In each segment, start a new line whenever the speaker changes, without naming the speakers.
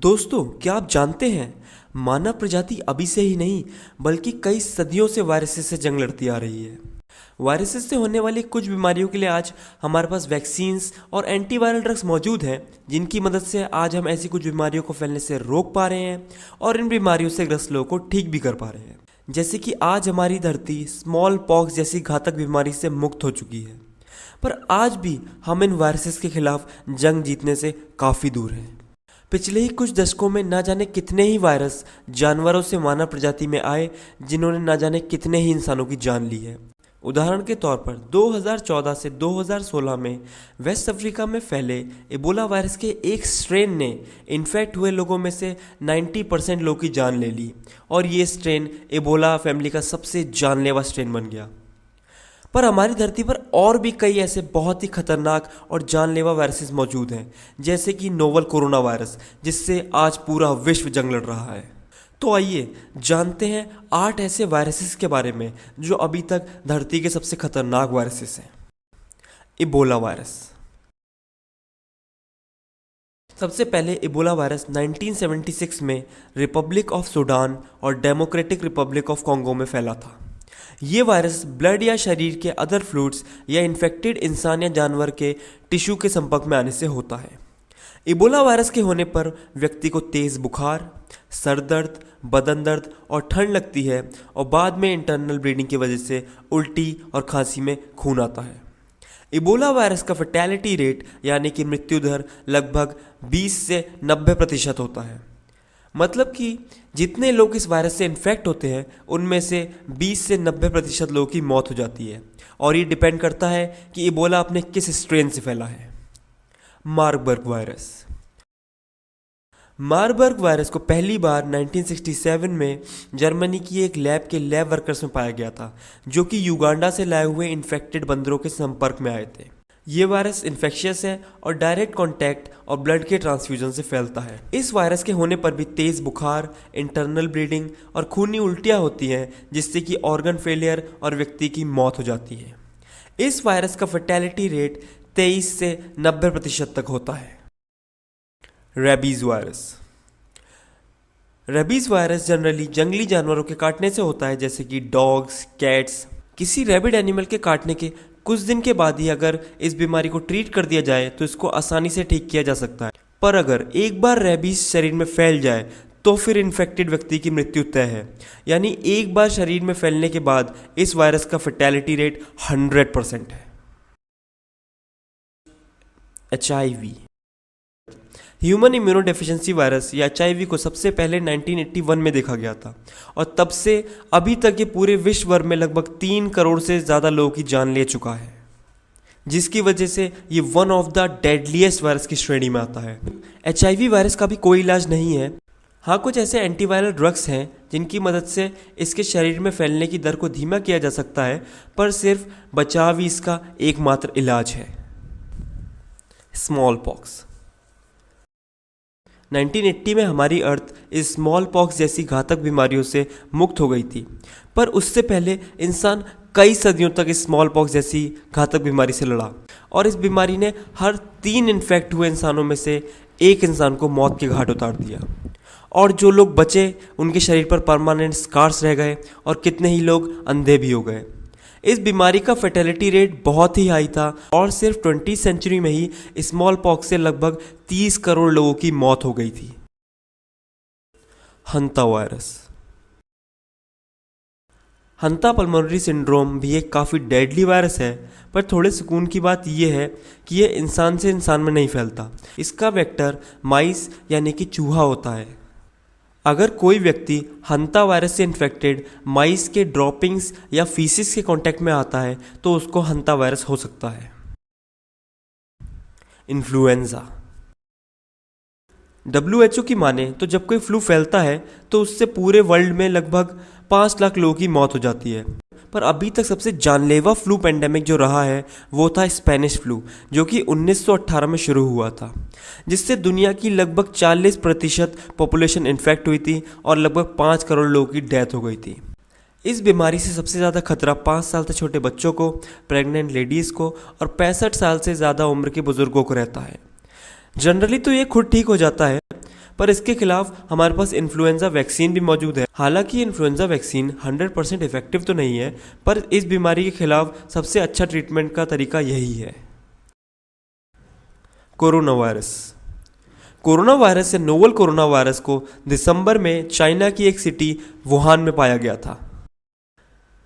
दोस्तों, क्या आप जानते हैं मानव प्रजाति अभी से ही नहीं बल्कि कई सदियों से वायरसेस से जंग लड़ती आ रही है। वायरसेस से होने वाली कुछ बीमारियों के लिए आज हमारे पास वैक्सीन्स और एंटीवायरल ड्रग्स मौजूद हैं, जिनकी मदद से आज हम ऐसी कुछ बीमारियों को फैलने से रोक पा रहे हैं और इन बीमारियों से ग्रस्त लोगों को ठीक भी कर पा रहे हैं। जैसे कि आज हमारी धरती स्मॉल पॉक्स जैसी घातक बीमारी से मुक्त हो चुकी है, पर आज भी हम इन वायरसेस के खिलाफ जंग जीतने से काफ़ी दूर हैं। पिछले ही कुछ दशकों में ना जाने कितने ही वायरस जानवरों से मानव प्रजाति में आए, जिन्होंने ना जाने कितने ही इंसानों की जान ली है। उदाहरण के तौर पर 2014 से 2016 में वेस्ट अफ्रीका में फैले इबोला वायरस के एक स्ट्रेन ने इन्फेक्ट हुए लोगों में से 90% लोगों की जान ले ली और ये स्ट्रेन इबोला फैमिली का सबसे जानलेवा स्ट्रेन बन गया। पर हमारी धरती पर और भी कई ऐसे बहुत ही खतरनाक और जानलेवा वायरसेस मौजूद हैं, जैसे कि नोवल कोरोना वायरस, जिससे आज पूरा विश्व जंग लड़ रहा है। तो आइए जानते हैं 8 ऐसे वायरसेस के बारे में जो अभी तक धरती के सबसे खतरनाक वायरसेस हैं। Ebola virus. सबसे पहले इबोला वायरस 1976 में रिपब्लिक ऑफ सूडान और डेमोक्रेटिक रिपब्लिक ऑफ कॉन्गो में फैला था। ये वायरस ब्लड या शरीर के अदर फ्लूइड्स या इन्फेक्टेड इंसान या जानवर के टिश्यू के संपर्क में आने से होता है। इबोला वायरस के होने पर व्यक्ति को तेज़ बुखार, सर दर्द, बदन दर्द और ठंड लगती है और बाद में इंटरनल ब्लीडिंग की वजह से उल्टी और खांसी में खून आता है। इबोला वायरस का फैटेलिटी रेट यानी कि मृत्यु दर लगभग 20 से 90% होता है। मतलब कि जितने लोग इस वायरस से इन्फेक्ट होते हैं उनमें से 20 से 90% लोगों की मौत हो जाती है और ये डिपेंड करता है कि इबोला अपने किस स्ट्रेन से फैला है। Marburg virus. मार्बर्ग वायरस को पहली बार 1967 में जर्मनी की एक लैब के लैब वर्कर्स में पाया गया था, जो कि युगांडा से लाए हुए इन्फेक्टेड बंदरों के संपर्क में आए थे। ये वायरस इन्फेक्शियस है और डायरेक्ट कांटेक्ट और ब्लड के ट्रांसफ्यूजन से फैलता है। इस वायरस के होने पर भी तेज़ बुखार, इंटरनल ब्लीडिंग और खूनी उल्टियाँ होती हैं, जिससे कि ऑर्गन फेलियर और व्यक्ति की मौत हो जाती है। इस वायरस का फर्टेलिटी रेट 23 से 90% तक होता है। Rabies virus. Rabies virus generally जंगली जानवरों के काटने से होता है, जैसे कि डॉग्स, कैट्स। किसी रेबिड एनिमल के काटने के कुछ दिन के बाद ही अगर इस बीमारी को ट्रीट कर दिया जाए तो इसको आसानी से ठीक किया जा सकता है। पर अगर एक बार रेबीज शरीर में फैल जाए तो फिर इन्फेक्टेड व्यक्ति की मृत्यु तय है। यानी एक बार शरीर में फैलने के बाद इस वायरस का फर्टेलिटी रेट 100% है। HIV। ह्यूमन इम्यूनोडेफिशिएंसी वायरस या HIV को सबसे पहले 1981 में देखा गया था और तब से अभी तक ये पूरे विश्व भर में लगभग 3 करोड़ से ज़्यादा लोगों की जान ले चुका है, जिसकी वजह से ये one of the deadliest virus की श्रेणी में आता है। HIV वायरस का भी कोई इलाज नहीं है। हाँ, कुछ ऐसे एंटीवायरल ड्रग्स हैं जिनकी मदद से इसके शरीर में फैलने की दर को धीमा किया जा सकता है, पर सिर्फ बचाव ही इसका एकमात्र इलाज है। Small pox. 1980 में हमारी अर्थ इस स्मॉल पॉक्स जैसी घातक बीमारियों से मुक्त हो गई थी, पर उससे पहले इंसान कई सदियों तक इस स्मॉल पॉक्स जैसी घातक बीमारी से लड़ा और इस बीमारी ने हर 3 इन्फेक्ट हुए इंसानों में से एक इंसान को मौत के घाट उतार दिया और जो लोग बचे उनके शरीर पर परमानेंट स्कार्स रह गए और कितने ही लोग अंधे भी हो गए। इस बीमारी का फर्टेलिटी रेट बहुत ही हाई था और सिर्फ 20वीं सेंचुरी में ही स्मॉल पॉक्स से लगभग 30 करोड़ लोगों की मौत हो गई थी। हंता वायरस। हंता पल्मोनरी सिंड्रोम भी एक काफ़ी डेडली वायरस है, पर थोड़े सुकून की बात यह है कि यह इंसान से इंसान में नहीं फैलता। इसका वेक्टर माइस यानी कि चूहा होता है। अगर कोई व्यक्ति हंता वायरस से इन्फेक्टेड माइस के ड्रॉपिंग्स या फीसिस के कांटेक्ट में आता है तो उसको हंता वायरस हो सकता है। इन्फ्लुएंजा। WHO की माने तो जब कोई फ्लू फैलता है तो उससे पूरे वर्ल्ड में लगभग 5 लाख लोगों की मौत हो जाती है, पर अभी तक सबसे जानलेवा फ्लू पेंडेमिक जो रहा है वो था स्पेनिश फ्लू, जो कि 1918 में शुरू हुआ था, जिससे दुनिया की लगभग 40% पॉपुलेशन इन्फेक्ट हुई थी और लगभग 5 करोड़ लोगों की डेथ हो गई थी। इस बीमारी से सबसे ज़्यादा खतरा 5 साल से छोटे बच्चों को, प्रेग्नेंट लेडीज़ को और 65 साल से ज़्यादा उम्र के बुजुर्गों को रहता है। जनरली तो ये खुद ठीक हो जाता है, पर इसके खिलाफ हमारे पास इन्फ्लुएंजा वैक्सीन भी मौजूद है। हालांकि इन्फ्लुएंजा वैक्सीन 100% इफेक्टिव तो नहीं है, पर इस बीमारी के खिलाफ सबसे अच्छा ट्रीटमेंट का तरीका यही है। Corona virus. कोरोना वायरस या नोवल कोरोना वायरस को दिसंबर में चाइना की एक सिटी वुहान में पाया गया था।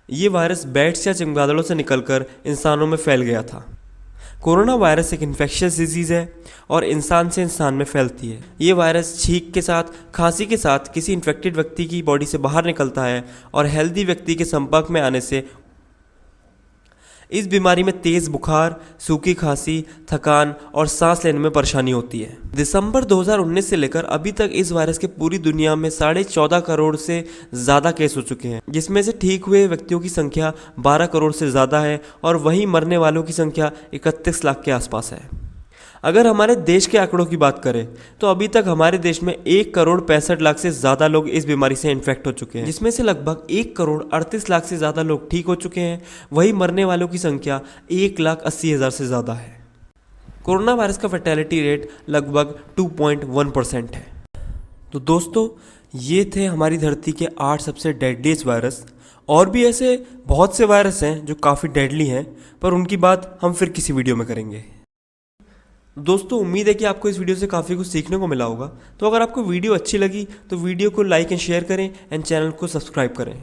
ये वायरस बैट्स या चमगादड़ों से निकलकर इंसानों में फैल गया था। कोरोना वायरस एक इन्फेक्शियस डिजीज़ है और इंसान से इंसान में फैलती है। ये वायरस छींक के साथ, खांसी के साथ किसी इन्फेक्टेड व्यक्ति की बॉडी से बाहर निकलता है और हेल्दी व्यक्ति के संपर्क में आने से इस बीमारी में तेज़ बुखार, सूखी खांसी, थकान और सांस लेने में परेशानी होती है। दिसंबर 2019 से लेकर अभी तक इस वायरस के पूरी दुनिया में 14.5 करोड़ से ज़्यादा केस हो चुके हैं, जिसमें से ठीक हुए व्यक्तियों की संख्या 12 करोड़ से ज़्यादा है और वहीं मरने वालों की संख्या 31 लाख के आसपास है। अगर हमारे देश के आंकड़ों की बात करें तो अभी तक हमारे देश में 1 करोड़ 65 लाख से ज़्यादा लोग इस बीमारी से इन्फेक्ट हो चुके हैं, जिसमें से लगभग 1 करोड़ 38 लाख से ज़्यादा लोग ठीक हो चुके हैं। वहीं मरने वालों की संख्या 1,80,000 से ज़्यादा है। कोरोना वायरस का फैटेलिटी रेट लगभग 2.1% है। तो दोस्तों, ये थे हमारी धरती के 8 सबसे डेडलीस्ट वायरस। और भी ऐसे बहुत से वायरस हैं जो काफ़ी डेडली हैं, पर उनकी बात हम फिर किसी वीडियो में करेंगे। दोस्तों, उम्मीद है कि आपको इस वीडियो से काफ़ी कुछ सीखने को मिला होगा। तो अगर आपको वीडियो अच्छी लगी तो वीडियो को लाइक एंड शेयर करें एंड चैनल को सब्सक्राइब करें।